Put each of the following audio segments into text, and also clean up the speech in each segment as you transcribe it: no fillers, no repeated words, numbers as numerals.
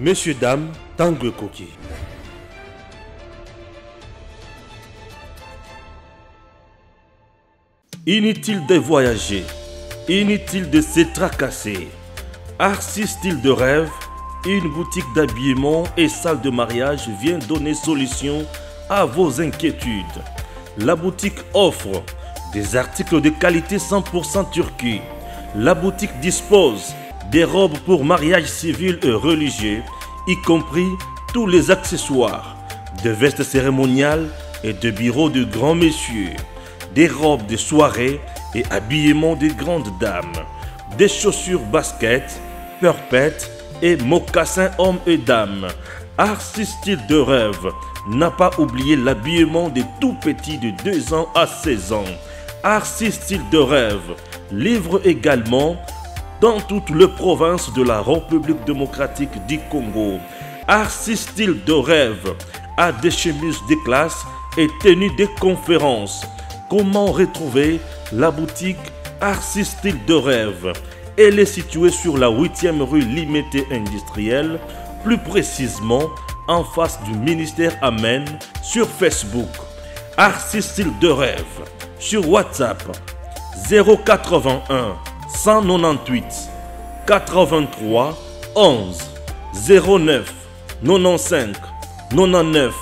Messieurs, dames, Tanguy Koki. Inutile de voyager, inutile de se tracasser. Arcis Style de Rêve, une boutique d'habillement et salle de mariage vient donner solution à vos inquiétudes. La boutique offre des articles de qualité 100% turquie. La boutique dispose des robes pour mariage civil et religieux, y compris tous les accessoires, de vestes cérémoniales et de bureaux de grands messieurs, des robes de soirée et habillement de grandes dames, des chaussures basket, perpètes et mocassins hommes et dames. Arcis Style de Rêve n'a pas oublié l'habillement des tout petits de 2 ans à 16 ans. Arcis Style de Rêve livre également dans toutes les provinces de la République démocratique du Congo. Arcis Style de Rêve a des chemises de classe et tenues de conférences. Comment retrouver la boutique Arcis Style de Rêve? Elle est située sur la 8e rue Limité Industrielle, plus précisément en face du ministère Amen, sur Facebook. Arcis Style de Rêve, sur WhatsApp 081 198 83 11 09 95 99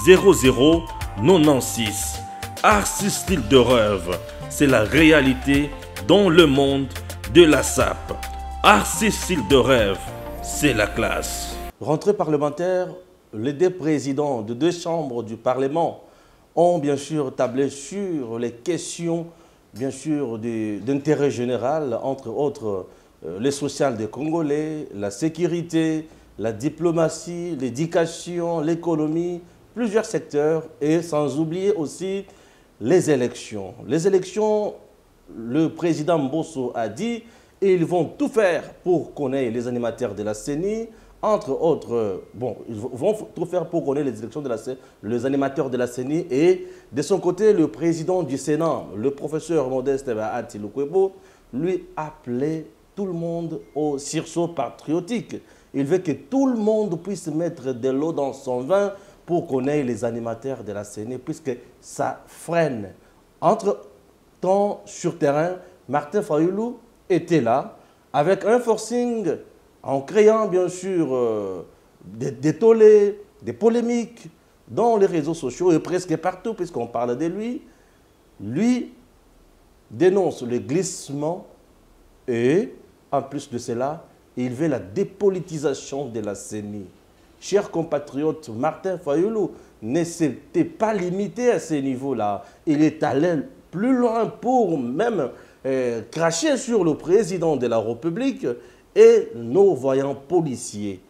00 96. Arcis Style de Rêve, c'est la réalité dans le monde de la SAP. Arcis Style de Rêve, c'est la classe. Rentrée parlementaire, les 2 présidents de 2 chambres du Parlement ont bien sûr tablé sur les questions bien sûr d'intérêt général, entre autres les sociales des Congolais, la sécurité, la diplomatie, l'éducation, l'économie, plusieurs secteurs, et sans oublier aussi les élections. Les élections, le président Mbosso a dit, ils vont tout faire pour qu'on ait les animateurs de la CENI, entre autres, bon, ils vont tout faire pour qu'on ait les élections de la CENI, les animateurs de la CENI, et de son côté, le président du Sénat, le professeur Modeste Bahati Lukwebo, lui appelait tout le monde au sursaut patriotique. Il veut que tout le monde puisse mettre de l'eau dans son vin pour qu'on ait les animateurs de la CENI, puisque ça freine. Entre-temps, sur terrain, Martin Fayulu était là, avec un forcing, en créant bien sûr des tollés, des polémiques dans les réseaux sociaux et presque partout, puisqu'on parle de lui. Lui dénonce le glissement et, en plus de cela, il veut la dépolitisation de la CENI. Chers compatriotes, Martin Fayulu ne s'était pas limité à ce niveau-là. Il est allé plus loin pour même cracher sur le président de la République et nos voyants policiers.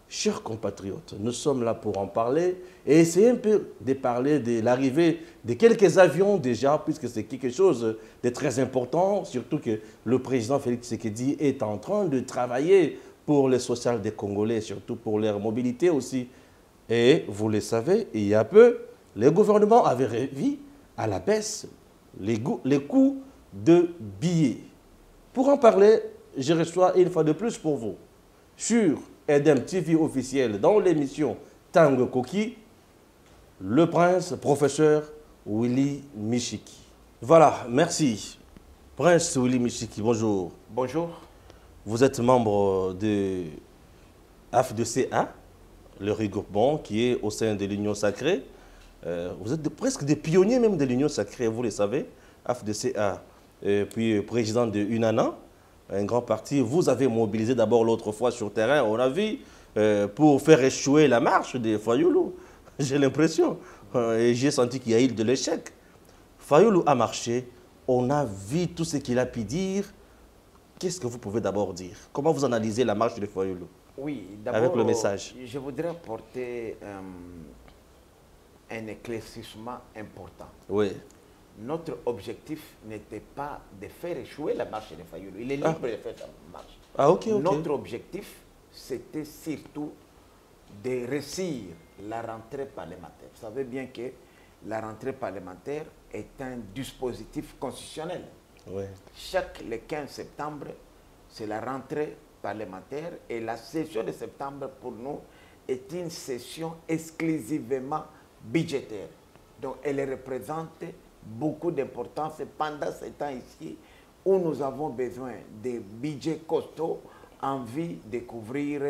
Chers compatriotes, nous sommes là pour en parler et essayer un peu de parler de l'arrivée de quelques avions déjà, puisque c'est quelque chose de très important, surtout que le président Félix Tshisekedi est en train de travailler pour les sociales des Congolais, surtout pour leur mobilité aussi. Et vous le savez, il y a peu, le gouvernement avait revu à la baisse les coûts de billets. Pour en parler, je reçois une fois de plus pour vous, sur EDEM TV officiel, dans l'émission Tanguy Koki, le prince professeur Willy Michiki. Voilà, merci. Prince Willy Michiki, bonjour. Bonjour. Vous êtes membre de AFDCA, le regroupement qui est au sein de l'Union Sacrée. Vous êtes presque des pionniers même de l'Union Sacrée, vous le savez, AFDCA, puis président de UNANA, un grand parti. Vous avez mobilisé d'abord l'autre fois sur terrain, on a vu, pour faire échouer la marche de Fayulu. J'ai l'impression, et j'ai senti qu'il y a eu de l'échec. Fayulu a marché, on a vu tout ce qu'il a pu dire. Qu'est-ce que vous pouvez d'abord dire? Comment vous analysez la marche de Fayulu? Oui, d'abord, avec le message. Je voudrais apporter un éclaircissement important. Oui. Notre objectif n'était pas de faire échouer la marche de Fayulu. Il est libre de faire sa marche. Ah, ok, ok. Notre objectif, c'était surtout de réussir la rentrée parlementaire. Vous savez bien que la rentrée parlementaire est un dispositif constitutionnel. Oui. Le 15 septembre, c'est la rentrée parlementaire et la session de septembre pour nous est une session exclusivement budgétaire. Donc elle représente beaucoup d'importance pendant ce temps ici où nous avons besoin de budgets costauds en vue de couvrir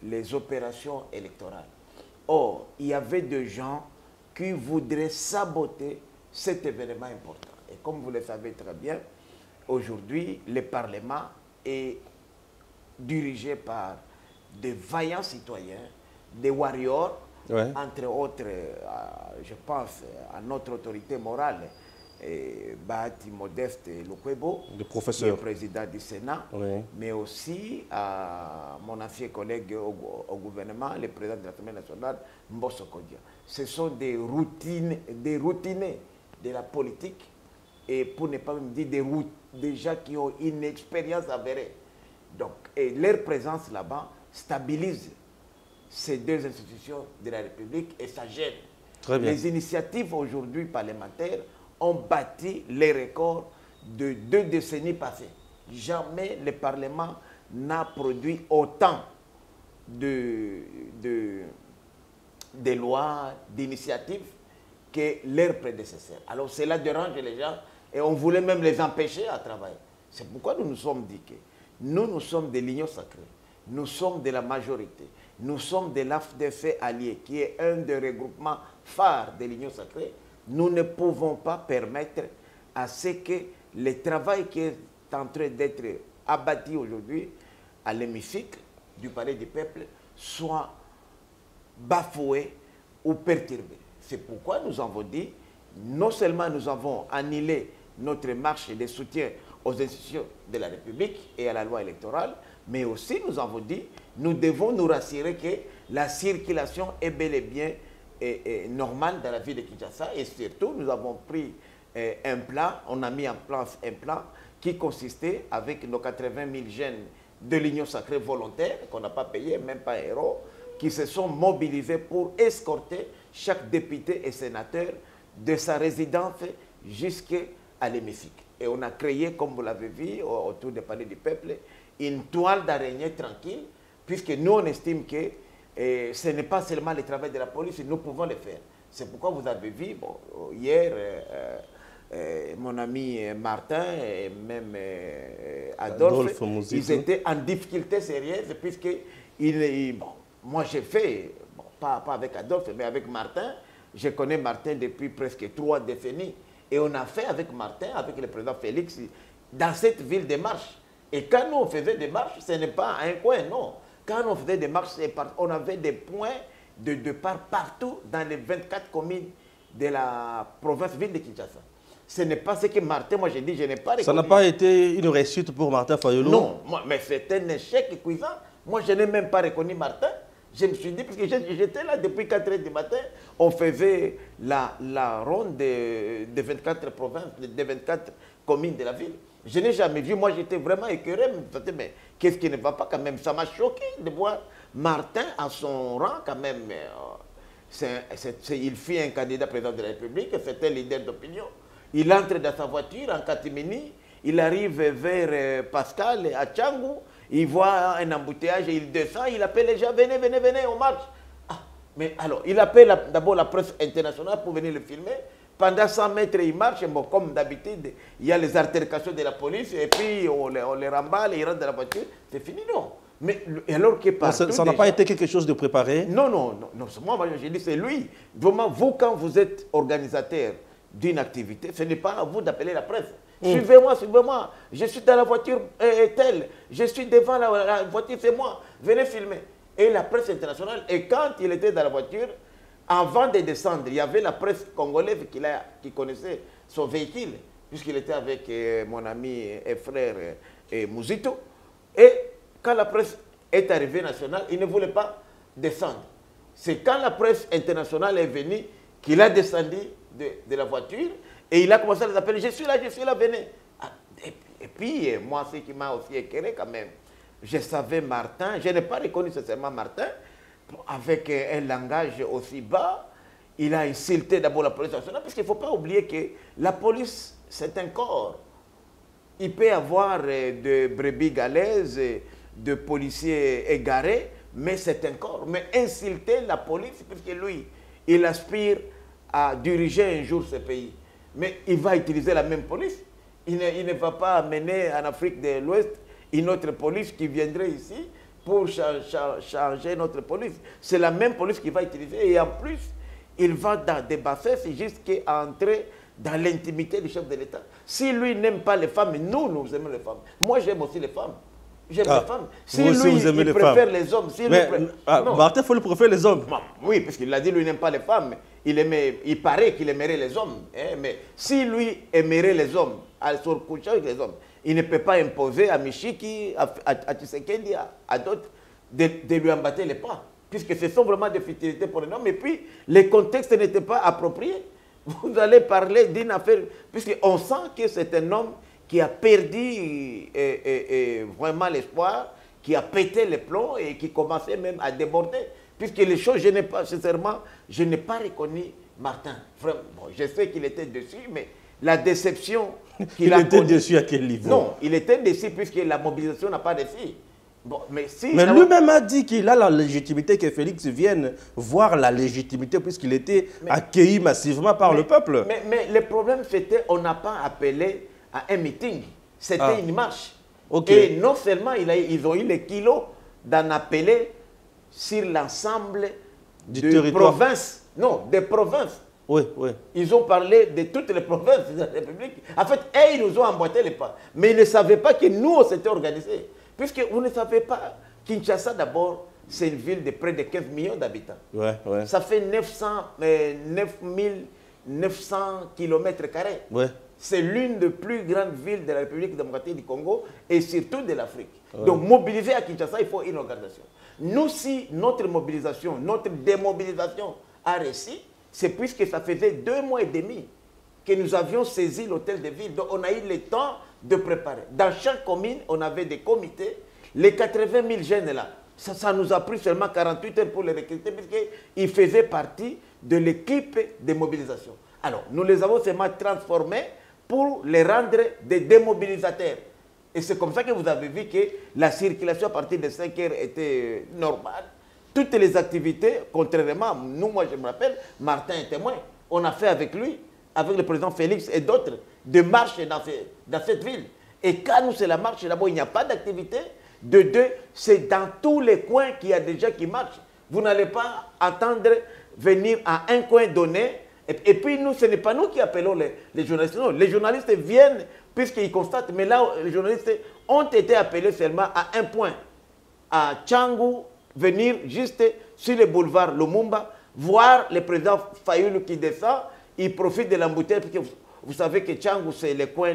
les opérations électorales. Or, il y avait des gens qui voudraient saboter cet événement important. Et comme vous le savez très bien, aujourd'hui, le Parlement est dirigé par des vaillants citoyens, des warriors, Ouais. entre autres, je pense à notre autorité morale, Bahati Modeste Lukwebo, Le professeur. qui est président du Sénat, Oui. mais aussi à mon ancien collègue au gouvernement, le président de l'Assemblée nationale, Mbosso Kodia. Ce sont des routinés de la politique, et pour ne pas me dire des gens qui ont une expérience avérée. Donc, et leur présence là-bas stabilise ces deux institutions de la République et ça gêne. Très bien. Les initiatives aujourd'hui parlementaires ont bâti les records de 2 décennies passées. Jamais le Parlement n'a produit autant de lois, d'initiatives que leurs prédécesseurs. Alors cela dérange les gens et on voulait même les empêcher à travailler. C'est pourquoi nous nous sommes dit que nous sommes de l'Union sacrée, nous sommes de la majorité, nous sommes de l'AFDF allié, qui est un des regroupements phares de l'Union sacrée. Nous ne pouvons pas permettre à ce que le travail qui est en train d'être abattu aujourd'hui à l'hémicycle du Palais du Peuple soit bafoué ou perturbé. C'est pourquoi nous avons dit, non seulement nous avons annulé notre marche de soutien aux institutions de la République et à la loi électorale, mais aussi nous avons dit, nous devons nous rassurer que la circulation est bel et bien normale dans la ville de Kinshasa, et surtout nous avons pris un plan, on a mis en place un plan qui consistait avec nos 80 000 jeunes de l'Union sacrée volontaire, qu'on n'a pas payé, même pas un euro, qui se sont mobilisés pour escorter chaque député et sénateur de sa résidence jusqu'à l'hémicycle. Et on a créé, comme vous l'avez vu, autour du Palais du Peuple, une toile d'araignée tranquille, puisque nous, on estime que ce n'est pas seulement le travail de la police, nous pouvons le faire. C'est pourquoi vous avez vu, bon, hier, mon ami Martin et même Adolphe ils étaient en difficulté sérieuse, puisque bon, moi j'ai fait, bon, pas avec Adolphe, mais avec Martin. Je connais Martin depuis presque 3 décennies. Et on a fait avec Martin, avec le président Félix, dans cette ville des marches. Et quand nous on faisait des marches, ce n'est pas un coin, non. Quand on faisait des marches, on avait des points de départ partout dans les 24 communes de la province-ville de Kinshasa. Ce n'est pas ce que Martin, moi j'ai dit, je n'ai pas reconnu. Ça n'a pas été une réussite pour Martin Fayulu? Non, mais c'est un échec cuisant. Moi je n'ai même pas reconnu Martin. Je me suis dit, parce que j'étais là depuis 4 h du matin, on faisait la ronde des 24 provinces, des 24 communes de la ville. Je n'ai jamais vu, moi j'étais vraiment écœuré, mais qu'est-ce qui ne va pas quand même? Ça m'a choqué de voir Martin à son rang quand même. Il fut un candidat président de la République, c'était un leader d'opinion. Il entre dans sa voiture en catimini, il arrive vers Pascal à Tchangou, il voit un embouteillage, il descend, il appelle les gens, venez, venez, venez, on marche. Ah, mais alors, il appelle d'abord la presse internationale pour venir le filmer. Pendant 100 mètres, il marche, bon, comme d'habitude, il y a les altercations de la police, et puis on les remballe, ils rentrent dans la voiture, c'est fini, non. Mais alors que partout, ça n'a pas été quelque chose de préparé? Non, non, non, non, moi j'ai dit c'est lui. Vraiment, vous, quand vous êtes organisateur d'une activité, ce n'est pas à vous d'appeler la presse. Suivez-moi, suivez-moi. Je suis dans la voiture telle. Je suis devant la voiture, c'est moi. Venez filmer. Et la presse internationale, et quand il était dans la voiture, avant de descendre, il y avait la presse congolaise qui connaissait son véhicule, puisqu'il était avec mon ami et frère Mouzito. Et quand la presse est arrivée nationale, il ne voulait pas descendre. C'est quand la presse internationale est venue qu'il a descendu de la voiture et il a commencé à les appeler. Je suis là, venez. Ah, et puis, moi, ce qui m'a aussi éclairé quand même, je savais Martin, je n'ai pas reconnu sincèrement Martin, avec un langage aussi bas. Il a insulté d'abord la police nationale, parce qu'il ne faut pas oublier que la police, c'est un corps. Il peut y avoir de brebis galaises, de policiers égarés, mais c'est un corps. Mais insulter la police, puisque lui, il aspire à diriger un jour ce pays. Mais il va utiliser la même police. Il ne va pas amener en Afrique de l'Ouest une autre police qui viendrait ici pour changer notre police. C'est la même police qu'il va utiliser. Et en plus, il va dans des bassesses jusqu'à entrer dans l'intimité du chef de l'État. Si lui n'aime pas les femmes, nous aimons les femmes. Moi, j'aime aussi les femmes. J'aime les femmes. Si lui, il préfère les hommes. Si Martin Fayulu préfère les hommes. Oui, parce qu'il a dit lui n'aime pas les femmes. Il paraît qu'il aimerait les hommes. Hein, mais si lui aimerait les hommes, à se coucher avec les hommes, il ne peut pas imposer à Michiki, à Tshisekedi, à d'autres, de lui embattre les pas. Puisque ce sont vraiment des futilités pour les hommes. Et puis, les contextes n'étaient pas appropriés. Vous allez parler d'une affaire, puisqu'on sent que c'est un homme qui a perdu vraiment l'espoir, qui a pété les plombs et qui commençait même à déborder. Puisque les choses, sincèrement, je n'ai pas reconnu Martin. Vraiment, bon, je sais qu'il était dessus, mais la déception qu'il a... Il était déçu à quel niveau? Non, il était déçu puisque la mobilisation n'a pas réussi. Bon, mais lui-même a dit qu'il a la légitimité, que Félix vienne voir la légitimité puisqu'il était accueilli massivement par le peuple. Mais le problème, c'était qu'on n'a pas appelé à un meeting. C'était une marche. Et non seulement ils ont eu le kilo d'en appeler sur l'ensemble des provinces. Non, des provinces. Oui, oui. Ils ont parlé de toutes les provinces de la République. En fait, ils nous ont emboîté les pas. Mais ils ne savaient pas que nous, on s'était organisés. Puisque vous ne savez pas, Kinshasa d'abord, c'est une ville de près de 15 millions d'habitants. Ouais, ouais. Ça fait 900 km². Ouais. C'est l'une des plus grandes villes de la République démocratique du Congo et surtout de l'Afrique. Ouais. Donc, mobiliser à Kinshasa, il faut une organisation. Nous, si notre mobilisation, notre démobilisation a réussi, c'est puisque ça faisait 2 mois et demi que nous avions saisi l'hôtel de ville. Donc, on a eu le temps de préparer. Dans chaque commune, on avait des comités. Les 80 000 jeunes là, ça nous a pris seulement 48 heures pour les recruter puisqu'ils faisaient partie de l'équipe de mobilisation. Alors, nous les avons seulement transformés pour les rendre des démobilisateurs. Et c'est comme ça que vous avez vu que la circulation à partir de 5 heures était normale. Toutes les activités, contrairement, moi je me rappelle, Martin est témoin, on a fait avec lui, avec le président Félix et d'autres, des marches dans cette ville. Et quand nous, c'est la marche, d'abord, il n'y a pas d'activité. De deux, c'est dans tous les coins qu'il y a des gens qui marchent. Vous n'allez pas attendre venir à un coin donné. Et puis, nous, ce n'est pas nous qui appelons les journalistes. Non, les journalistes viennent puisqu'ils constatent. Mais là, les journalistes ont été appelés seulement à un point. À Tchangou, venir juste sur le boulevard Lumumba, voir le président Fayulu qui descend. Il profite de l'embouteillage parce que vous savez que Tchangou, c'est le coin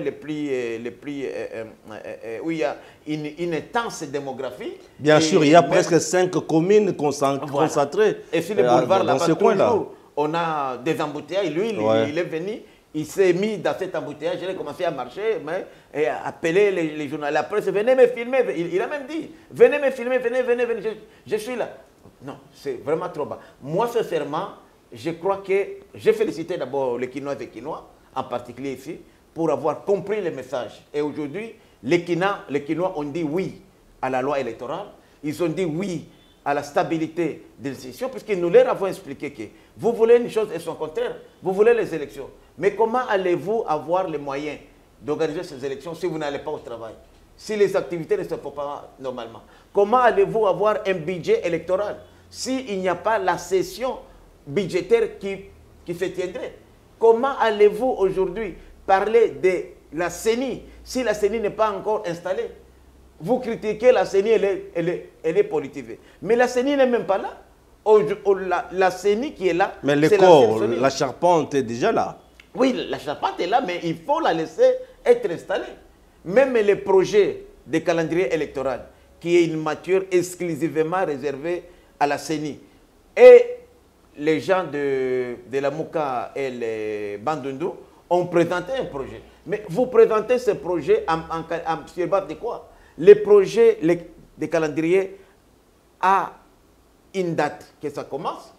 où il y a une intense démographie. Bien sûr, il y a presque 5 communes concentrées. Et sur le boulevard, là-bas, toujours, on a des embouteillages. Lui, il est venu, il s'est mis dans cet embouteillage, il a commencé à marcher, et à appeler les journalistes. La presse, venez me filmer. Il a même dit, venez me filmer, venez, je suis là. Non, c'est vraiment trop bas. Moi, sincèrement, je crois que j'ai félicité d'abord les Kinois et Kinois, en particulier ici, pour avoir compris le message. Et aujourd'hui, les Kinois ont dit oui à la loi électorale, ils ont dit oui à la stabilité des institutions, puisque nous leur avons expliqué que vous voulez une chose et son contraire, vous voulez les élections. Mais comment allez-vous avoir les moyens d'organiser ces élections si vous n'allez pas au travail, si les activités ne se font pas normalement? Comment allez-vous avoir un budget électoral s'il n'y a pas la session budgétaire qui se tiendrait? Comment allez-vous aujourd'hui parler de la CENI si la CENI n'est pas encore installée? Vous critiquez la CENI, elle est politisée. Mais la CENI n'est même pas là. La CENI qui est là, mais le corps, la charpente est déjà là. Oui, la charpente est là, mais il faut la laisser être installée. Même les projets de calendrier électoral, qui est une matière exclusivement réservée à la CENI. Et les gens de la Mouka et les Bandundu ont présenté un projet. Mais vous présentez ce projet sur base de quoi? Les projets de calendrier a une date que ça commence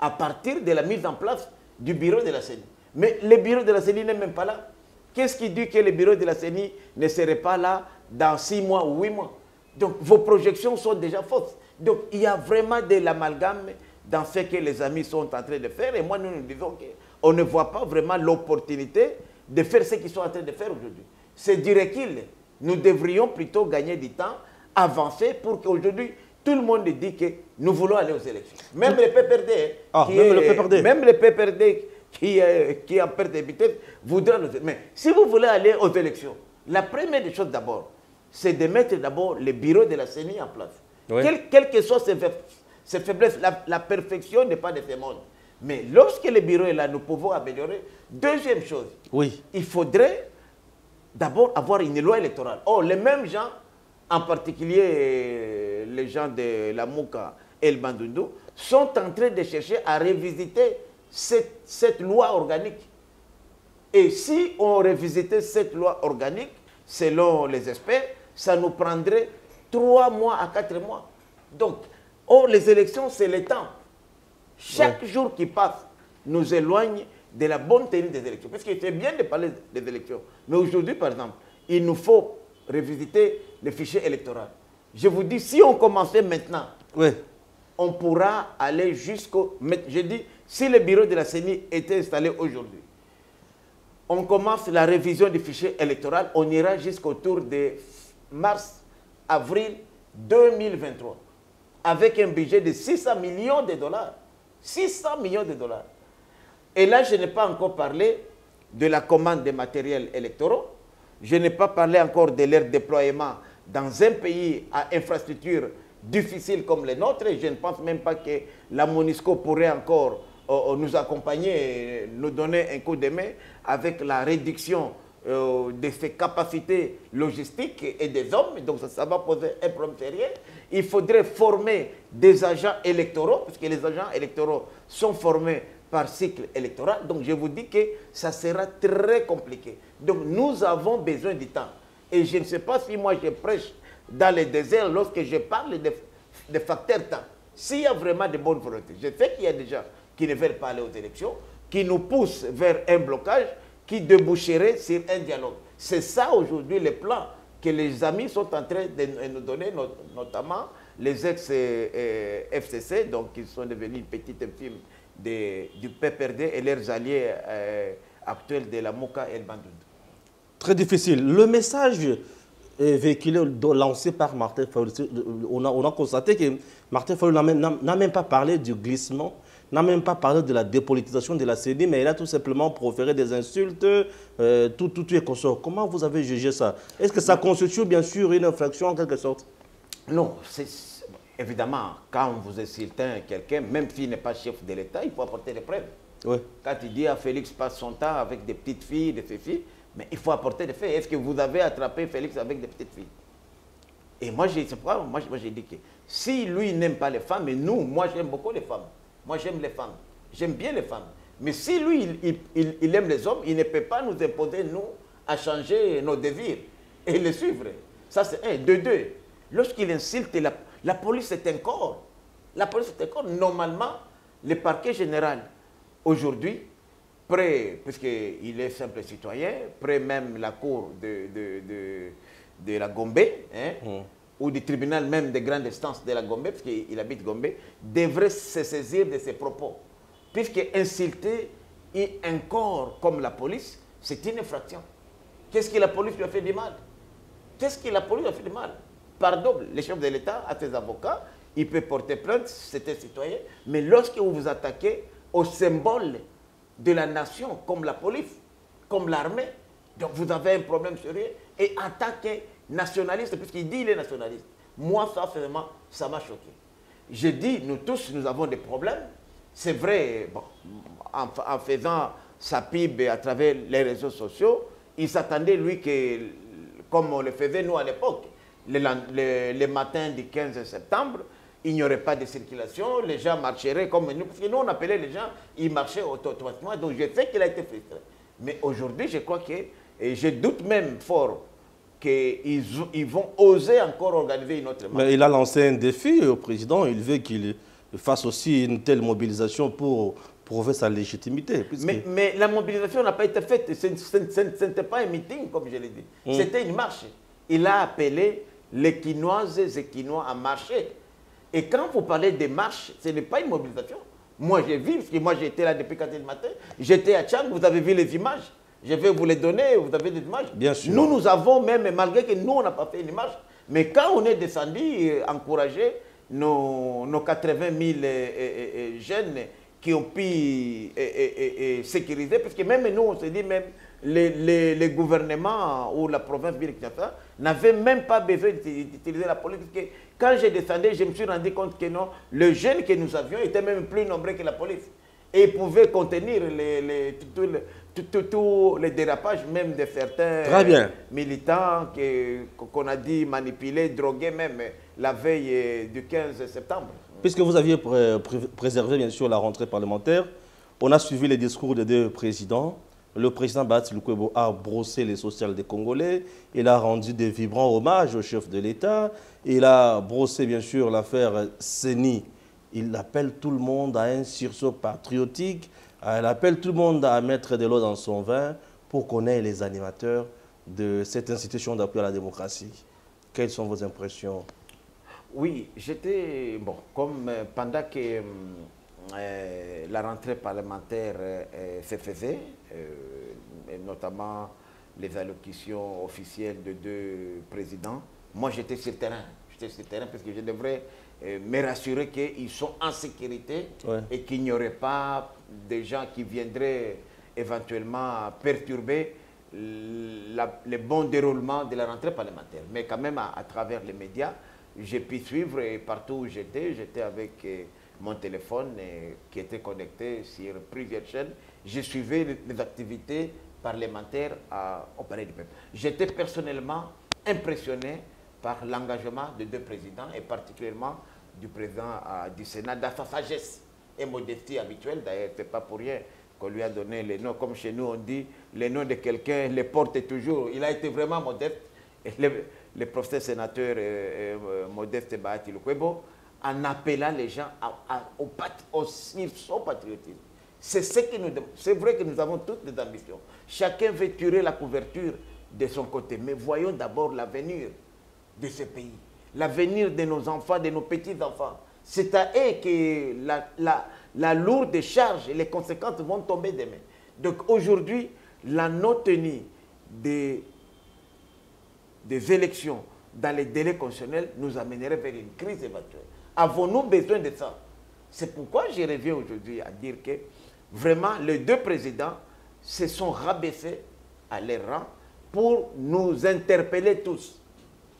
à partir de la mise en place du bureau de la CENI. Mais le bureau de la CENI n'est même pas là. Qu'est-ce qui dit que le bureau de la CENI ne serait pas là dans 6 mois ou 8 mois? Donc vos projections sont déjà fausses. Donc il y a vraiment de l'amalgame dans ce que les amis sont en train de faire. Et moi, nous disons qu'on ne voit pas vraiment l'opportunité de faire ce qu'ils sont en train de faire aujourd'hui. C'est du recul. Nous devrions plutôt gagner du temps, avancer pour qu'aujourd'hui, tout le monde dit que nous voulons aller aux élections. Même les PPRD, même les PPRD qui est en perte de vitesse, voudra nous... Mais si vous voulez aller aux élections, la première des choses d'abord, c'est de mettre d'abord le bureau de la CENI en place. Oui. Quelles que soient ses faiblesses, la perfection n'est pas de ce monde. Mais lorsque le bureau est là, nous pouvons améliorer. Deuxième chose, il faudrait d'abord avoir une loi électorale. Or, les mêmes gens, en particulier les gens de la Mouka et le Bandundu, sont en train de chercher à revisiter cette loi organique. Et si on revisitait cette loi organique, selon les experts, ça nous prendrait 3 mois à 4 mois. Donc, les élections, c'est le temps. Chaque jour qui passe nous éloigne de la bonne tenue des élections. Parce que c'est bien de parler des élections. Mais aujourd'hui, par exemple, il nous faut revisiter le fichier électoral. Je vous dis, si on commençait maintenant, on pourra aller jusqu'au... Je dis, si le bureau de la CENI était installé aujourd'hui, on commence la révision du fichier électoral, on ira jusqu'autour de mars, avril 2023, avec un budget de 600 millions de dollars. 600 millions de dollars. Et là, je n'ai pas encore parlé de la commande des matériels électoraux. Je n'ai pas parlé encore de leur déploiement dans un pays à infrastructure difficile comme le nôtre. Et je ne pense même pas que la MONUSCO pourrait encore nous accompagner, nous donner un coup de main avec la réduction de ses capacités logistiques et des hommes. Donc ça va poser un problème sérieux. Il faudrait former des agents électoraux, parce que les agents électoraux sont formés par cycle électoral. Donc je vous dis que ça sera très compliqué. Donc nous avons besoin du temps. Et je ne sais pas si moi je prêche dans le désert lorsque je parle de facteurs temps. S'il y a vraiment de bonnes volontés, je sais qu'il y a des gens qui ne veulent pas aller aux élections, qui nous poussent vers un blocage, qui déboucherait sur un dialogue. C'est ça aujourd'hui le plan que les amis sont en train de nous donner, notamment les ex-FCC, donc qui sont devenus une petite infime du PPRD et leurs alliés actuels de la Mouka et le Bandundu. Très difficile. Le message véhiculé, lancé par Martin Fayulu, on a constaté que Martin Fayulu n'a même pas parlé du glissement, n'a même pas parlé de la dépolitisation de la CENI, mais il a tout simplement proféré des insultes, tout est consort. Comment vous avez jugé ça? Est-ce que ça constitue bien sûr une infraction en quelque sorte? Non, évidemment, quand vous insultez quelqu'un, même s'il n'est pas chef de l'État, il faut apporter des preuves. Oui. Quand il dit à Félix passe son temps avec des petites filles, des filles, mais il faut apporter des faits. Est-ce que vous avez attrapé Félix avec des petites filles? Et moi, j'ai dit que si lui n'aime pas les femmes, et nous, moi j'aime beaucoup les femmes. Moi j'aime les femmes. J'aime bien les femmes. Mais si lui, il aime les hommes, il ne peut pas nous imposer, nous, à changer nos désirs et les suivre. Ça c'est un. De deux, lorsqu'il insulte, la police est un corps. La police est un corps. Normalement, le parquet général, aujourd'hui, puisqu'il est simple citoyen, près même la cour de la Gombe, hein, ou du tribunal même de grande instance de la Gombe, puisqu'il habite Gombe, devrait se saisir de ses propos. Puisque insulter un corps comme la police, c'est une infraction. Qu'est-ce que la police lui a fait du mal? Qu'est-ce que la police lui a fait du mal? Pardon, le chef de l'État a ses avocats, il peut porter plainte, c'est un citoyen, mais lorsque vous vous attaquez au symbole de la nation, comme la police, comme l'armée, donc vous avez un problème sérieux, et en tant que nationaliste, puisqu'il dit qu'il est nationaliste, moi, ça, vraiment, ça m'a choqué. Je dis, nous tous, nous avons des problèmes. C'est vrai, bon, en faisant sa pub à travers les réseaux sociaux, il s'attendait, lui, que, comme on le faisait, nous, à l'époque, le matin du 15 septembre, il n'y aurait pas de circulation, les gens marcheraient comme nous, parce que nous, on appelait les gens, ils marchaient automatiquement, donc je sais qu'il a été frustré. Mais aujourd'hui, je crois que, et je doute même fort, qu'ils vont oser encore organiser une autre marche. Mais il a lancé un défi au président, il veut qu'il fasse aussi une telle mobilisation pour prouver sa légitimité. Mais la mobilisation n'a pas été faite, ce n'était pas un meeting, comme je l'ai dit, c'était une marche. Il a appelé les Quinoises et Quinois à marcher. Et quand vous parlez des marches, ce n'est pas une mobilisation. Moi, j'ai vu, parce que moi, j'étais là depuis 4 h du matin. J'étais à Tchang, vous avez vu les images. Je vais vous les donner, vous avez des images. Bien sûr. Nous avons même, malgré que nous, on n'a pas fait une marche, mais quand on est descendu, encourager nos 80 000 jeunes qui ont pu sécuriser, parce que même nous, on se dit, même les gouvernements ou la province Kinshasa n'avaient même pas besoin d'utiliser la police. Parce que quand j'ai descendu, je me suis rendu compte que non, les jeunes que nous avions étaient même plus nombreux que la police. Et ils pouvaient contenir tous les dérapages, même de certains militants qu'on a dit manipuler, droguer même la veille du 15 septembre. Puisque vous aviez préservé bien sûr la rentrée parlementaire, on a suivi les discours des deux présidents. Le président Bati Lukwebo a brossé les sociales des Congolais. Il a rendu des vibrants hommages au chef de l'État. Il a brossé bien sûr l'affaire CENI. Il appelle tout le monde à un sursaut patriotique. Il appelle tout le monde à mettre de l'eau dans son vin pour qu'on ait les animateurs de cette institution d'appui à la démocratie. Quelles sont vos impressions? Oui, j'étais, bon, comme pendant que la rentrée parlementaire se faisait, et notamment les allocutions officielles de deux présidents, moi j'étais sur le terrain. J'étais sur le terrain parce que je devrais me rassurer qu'ils sont en sécurité et qu'il n'y aurait pas des gens qui viendraient éventuellement perturber le bon déroulement de la rentrée parlementaire. Mais quand même, à travers les médias, j'ai pu suivre et partout où j'étais avec mon téléphone qui était connecté sur plusieurs chaînes. Je suivais les activités parlementaires au Palais du Peuple. J'étais personnellement impressionné par l'engagement de deux présidents et particulièrement du président du Sénat dans sa sagesse et modestie habituelle. D'ailleurs, ce n'est pas pour rien qu'on lui a donné les noms. Comme chez nous, on dit les noms de quelqu'un, les porte toujours. Il a été vraiment modeste. Et le professeur sénateur Modeste Bahati Lukwebo, en appelant les gens au sursaut patriotisme. C'est ce que nous demandons. C'est vrai que nous avons toutes des ambitions. Chacun veut tirer la couverture de son côté. Mais voyons d'abord l'avenir de ce pays. L'avenir de nos enfants, de nos petits-enfants. C'est à eux que la lourde charge et les conséquences vont tomber demain. Donc aujourd'hui, la non-tenue des élections dans les délais constitutionnels nous amènerait vers une crise éventuelle. Avons-nous besoin de ça? C'est pourquoi je reviens aujourd'hui à dire que vraiment les deux présidents se sont rabaissés à leur rang pour nous interpeller tous,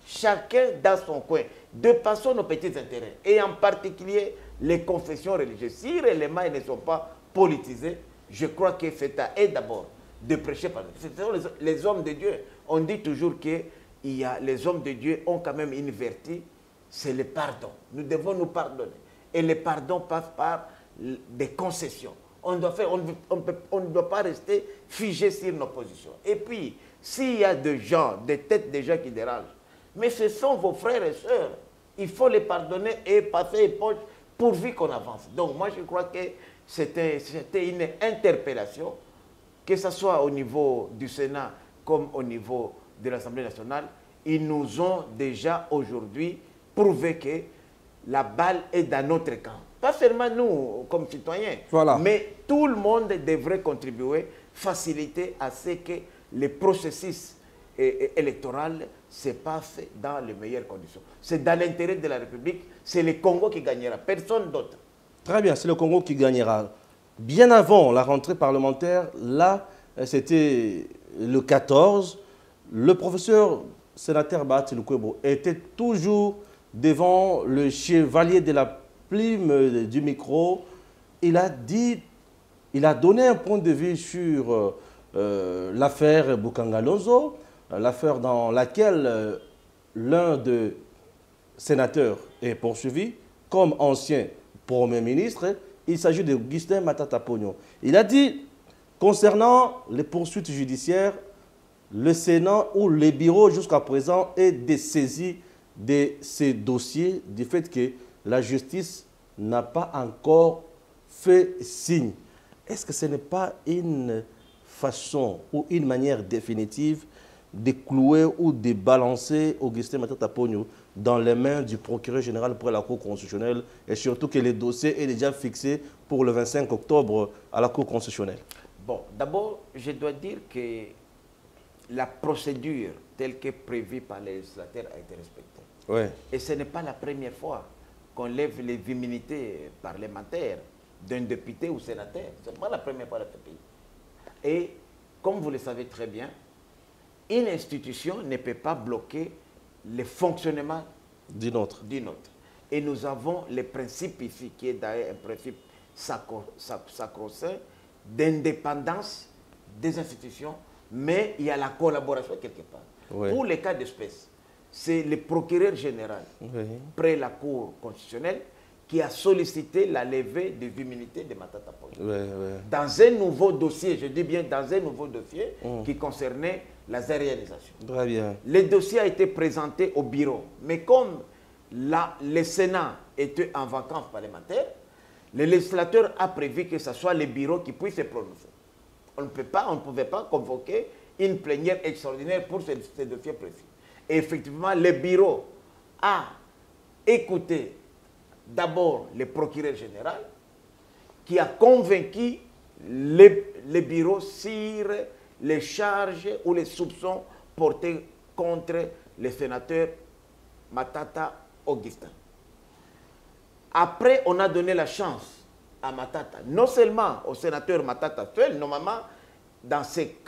chacun dans son coin, de passer nos petits intérêts, et en particulier les confessions religieuses. Si les éléments ne sont pas politisés, je crois que c'est à eux d'abord de prêcher par nous. Ce sont les hommes de Dieu. On dit toujours que les hommes de Dieu ont quand même une vertu, c'est le pardon. Nous devons nous pardonner. Et le pardon passe par des concessions. On ne doit pas rester figé sur nos positions. Et puis, s'il y a des gens, des têtes de gens qui dérangent, mais ce sont vos frères et sœurs. Il faut les pardonner et passer éponge pourvu qu'on avance. Donc moi, je crois que c'était une interpellation, que ce soit au niveau du Sénat comme au niveau de l'Assemblée nationale. Ils nous ont déjà aujourd'hui prouvé que la balle est dans notre camp. Pas seulement nous, comme citoyens, mais tout le monde devrait contribuer, faciliter à ce que les processus électoral se passe dans les meilleures conditions. C'est dans l'intérêt de la République, c'est le Congo qui gagnera, personne d'autre. Très bien, c'est le Congo qui gagnera. Bien avant la rentrée parlementaire, là, c'était le 14, le professeur sénateur Bahati Lukwebo était toujours devant le chevalier de la plume du micro. Il a donné un point de vue sur l'affaire Boukangalonzo, l'affaire dans laquelle l'un des sénateurs est poursuivi comme ancien Premier ministre. Il s'agit de Augustin Matata Pognon. Il a dit, concernant les poursuites judiciaires, le Sénat ou les bureaux jusqu'à présent est dessaisi de ces dossiers du fait que la justice n'a pas encore fait signe. Est-ce que ce n'est pas une façon ou une manière définitive de clouer ou de balancer Augustin Matata Pogno dans les mains du procureur général pour la Cour constitutionnelle et surtout que le dossier est déjà fixé pour le 25 octobre à la Cour constitutionnelle? Bon, d'abord, je dois dire que la procédure telle que prévue par les législateurs a été respectée. Ouais. Et ce n'est pas la première fois qu'on lève les immunités parlementaires d'un député ou sénateur. Ce n'est pas la première fois dans ce pays. Et comme vous le savez très bien, une institution ne peut pas bloquer le fonctionnement d'une autre. Et nous avons le principe ici, qui est d'ailleurs un principe sacro-saint, d'indépendance des institutions, mais il y a la collaboration quelque part. Oui. Pour les cas d'espèce, c'est le procureur général, près la Cour constitutionnelle, qui a sollicité la levée des immunités de Matata Pogno. Dans un nouveau dossier, je dis bien dans un nouveau dossier, qui concernait la réalisation. Très bien. Le dossier a été présenté au bureau, mais comme le Sénat était en vacances parlementaires, le législateur a prévu que ce soit le bureau qui puisse se prononcer. On ne pouvait pas convoquer une plénière extraordinaire pour ce dossier précis. Et effectivement, le bureau a écouté d'abord le procureur général qui a convaincu le bureau sur les charges ou les soupçons portés contre le sénateur Matata Augustin. Après, on a donné la chance à Matata, non seulement au sénateur Matata seul, normalement,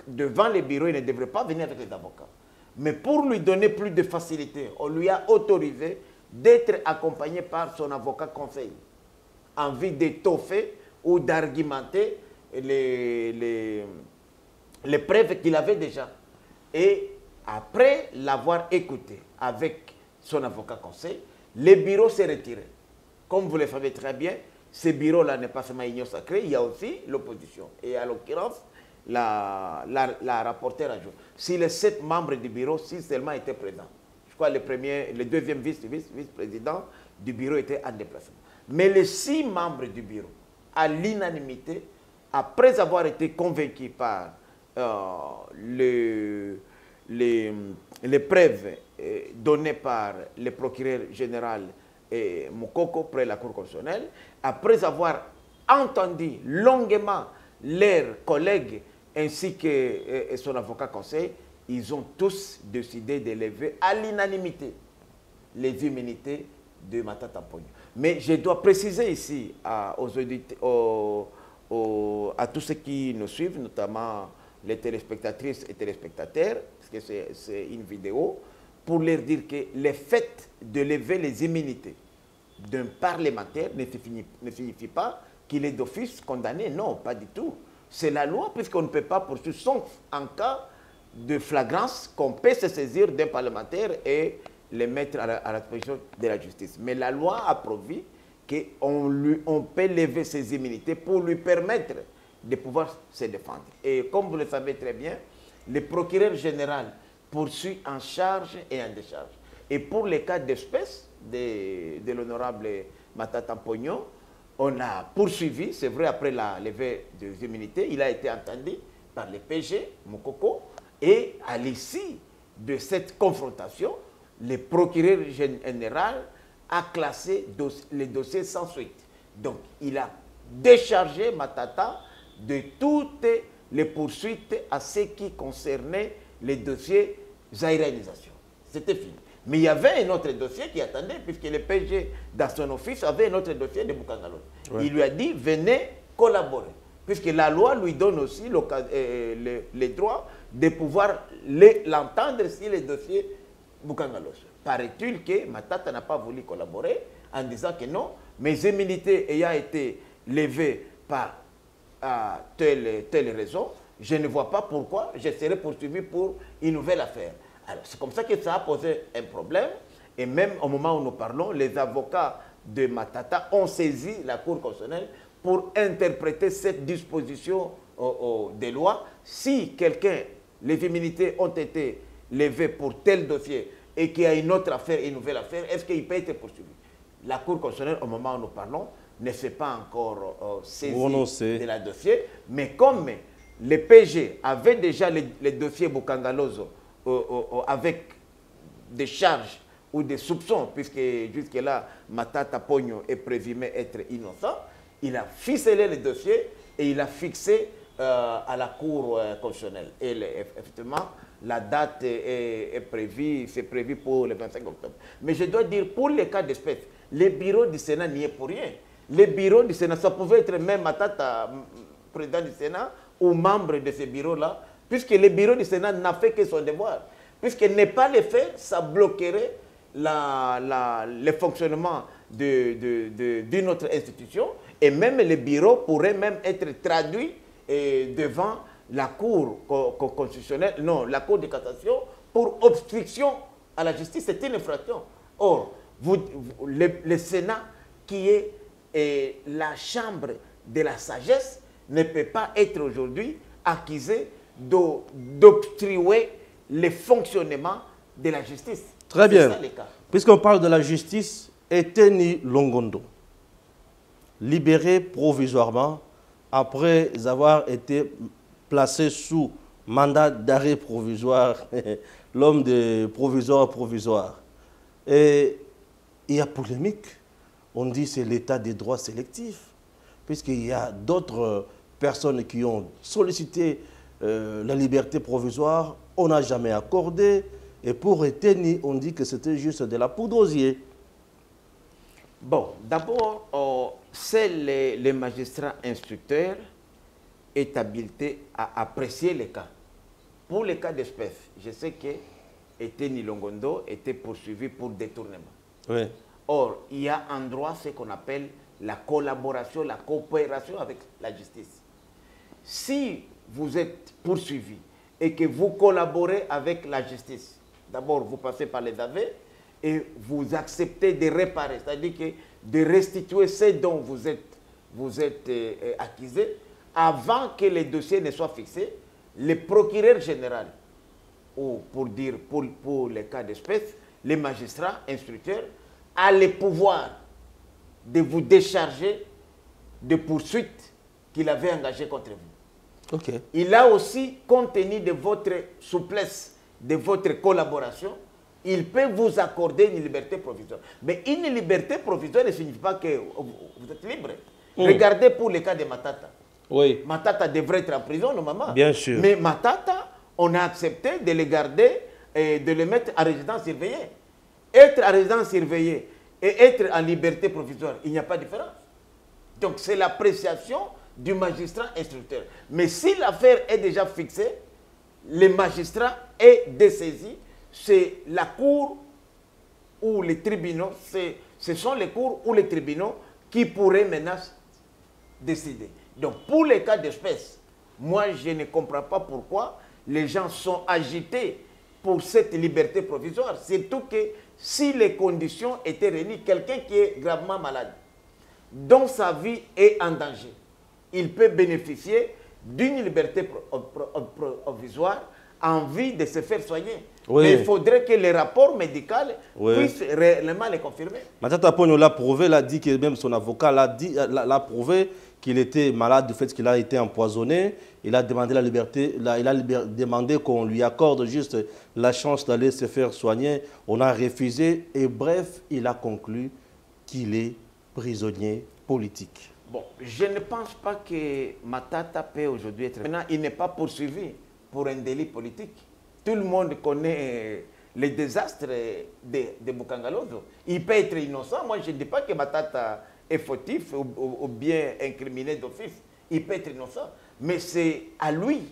devant les bureaux, il ne devrait pas venir avec les avocats. Mais pour lui donner plus de facilité, on lui a autorisé d'être accompagné par son avocat conseil, en vue d'étoffer ou d'argumenter les preuves qu'il avait déjà. Et après l'avoir écouté avec son avocat conseil, le bureau s'est retiré. Comme vous le savez très bien, ce bureau-là n'est pas seulement union sacrée, il y a aussi l'opposition. Et à l'occurrence, la rapporteure a joué. Si les 7 membres du bureau, 6 seulement étaient présents. Je crois que le deuxième vice-président du bureau était en déplacement. Mais les 6 membres du bureau, à l'unanimité, après avoir été convaincus par les preuves données par le procureur général Moukoko près la Cour constitutionnelle, après avoir entendu longuement leurs collègues ainsi que son avocat conseil, ils ont tous décidé d'élever à l'unanimité les immunités de Matata Pogno. Mais je dois préciser ici à tous ceux qui nous suivent, notamment les téléspectatrices et téléspectateurs, parce que c'est une vidéo, pour leur dire que le fait de lever les immunités d'un parlementaire ne signifie pas qu'il est d'office condamné. Non, pas du tout. C'est la loi, puisqu'on ne peut pas poursuivre, sauf en cas de flagrance, qu'on peut se saisir d'un parlementaire et les mettre à la disposition de la justice. Mais la loi a prévu qu'on peut lever ses immunités pour lui permettre de pouvoir se défendre. Et comme vous le savez très bien, le procureur général poursuit en charge et en décharge. Et pour les cas d'espèce de l'honorable Matata Pogno, on a poursuivi, c'est vrai, après la levée des immunités, il a été entendu par le PG, Moukoko, et à l'issue de cette confrontation, le procureur général a classé les dossiers sans suite. Donc, il a déchargé Matata de toutes les poursuites à ce qui concernait les dossiers zaïranisation. C'était fini. Mais il y avait un autre dossier qui attendait, puisque le PG, dans son office, avait un autre dossier de Boukangalot. Ouais. Il lui a dit, venez collaborer, puisque la loi lui donne aussi les droits de pouvoir l'entendre sur les dossiers Boukangalos. Paraît-il que Matata n'a pas voulu collaborer en disant que non, mes immunités ayant été levées par telle raison, je ne vois pas pourquoi je serais poursuivi pour une nouvelle affaire. Alors, c'est comme ça que ça a posé un problème. Et même au moment où nous parlons, les avocats de Matata ont saisi la Cour constitutionnelle pour interpréter cette disposition des lois. Si les immunités ont été levées pour tel dossier et qu'il y a une autre affaire, une nouvelle affaire, est-ce qu'il peut être poursuivi? La Cour constitutionnelle, au moment où nous parlons, ne s'est pas encore saisie de la dossier. Mais comme le PG avait déjà les dossiers Bukangalozo avec des charges ou des soupçons, puisque jusque-là, Matata Pogno est présumé être innocent, il a ficelé le dossier et il a fixé à la Cour constitutionnelle. Et effectivement, la date est prévue, c'est prévu pour le 25 octobre. Mais je dois dire, pour les cas d'espèce, le bureau du Sénat n'y est pour rien. Le bureau du Sénat, ça pouvait être même Matata, président du Sénat, ou membre de ce bureau-là, puisque le bureau du Sénat n'a fait que son devoir. Puisque ne pas le faire, ça bloquerait le fonctionnement d'une autre institution, et même le bureau pourrait même être traduit devant la Cour constitutionnelle, non, la Cour de cassation, pour obstruction à la justice. C'est une infraction. Or, le Sénat, qui est la chambre de la sagesse, ne peut pas être aujourd'hui accusé d'obstruer le fonctionnement de la justice. Très bien. Puisqu'on parle de la justice, Eteni Longondo, libéré provisoirement après avoir été placé sous mandat d'arrêt provisoire, l'homme de provisoire. Et il y a polémique. On dit que c'est l'état des droits sélectifs, puisqu'il y a d'autres personnes qui ont sollicité la liberté provisoire, on n'a jamais accordé. Et pour Eteni, on dit que c'était juste de la poudre aux yeux. Bon, d'abord, c'est les magistrats instructeurs est habilité à apprécier les cas. Pour les cas d'espèce, je sais que Eteni Longondo était poursuivi pour détournement. Oui. Or, il y a en droit ce qu'on appelle la collaboration, la coopération avec la justice. Si vous êtes poursuivi et que vous collaborez avec la justice, d'abord vous passez par les aveux et vous acceptez de réparer, c'est-à-dire que de restituer ce dont vous êtes accusé, avant que les dossiers ne soient fixés, le procureur général, ou pour dire pour les cas d'espèce, les magistrats instructeurs, a le pouvoir de vous décharger de poursuites qu'il avait engagées contre vous. Okay. Il a aussi, compte tenu de votre souplesse, de votre collaboration, il peut vous accorder une liberté provisoire. Mais une liberté provisoire ne signifie pas que vous êtes libre. Regardez pour le cas de Matata. Oui. Matata devrait être en prison, normalement. Bien sûr. Mais Matata, on a accepté de le garder et de le mettre en résidence surveillée. Être en résidence surveillée et être en liberté provisoire, il n'y a pas de différence. Donc c'est l'appréciation du magistrat instructeur. Mais si l'affaire est déjà fixée, le magistrat est dessaisi, c'est la cour ou les tribunaux, ce sont les cours ou les tribunaux qui pourraient maintenant décider. Donc pour les cas d'espèce, moi je ne comprends pas pourquoi les gens sont agités pour cette liberté provisoire. Surtout que si les conditions étaient réunies, quelqu'un qui est gravement malade, dont sa vie est en danger, il peut bénéficier d'une liberté provisoire en vue de se faire soigner. Oui. Mais il faudrait que les rapports médicaux puissent réellement les confirmer. Matata Pogno l'a prouvé, l'a dit que même son avocat l'a prouvé qu'il était malade du fait qu'il a été empoisonné. Il a demandé la liberté, il a demandé qu'on lui accorde juste la chance d'aller se faire soigner. On a refusé et bref, il a conclu qu'il est prisonnier politique. Bon, je ne pense pas que Matata peut aujourd'hui être... Maintenant, il n'est pas poursuivi pour un délit politique. Tout le monde connaît les désastres de Bukangalozo. Il peut être innocent. Moi, je ne dis pas que Matata est fautif ou bien incriminé d'office. Il peut être innocent. Mais c'est à lui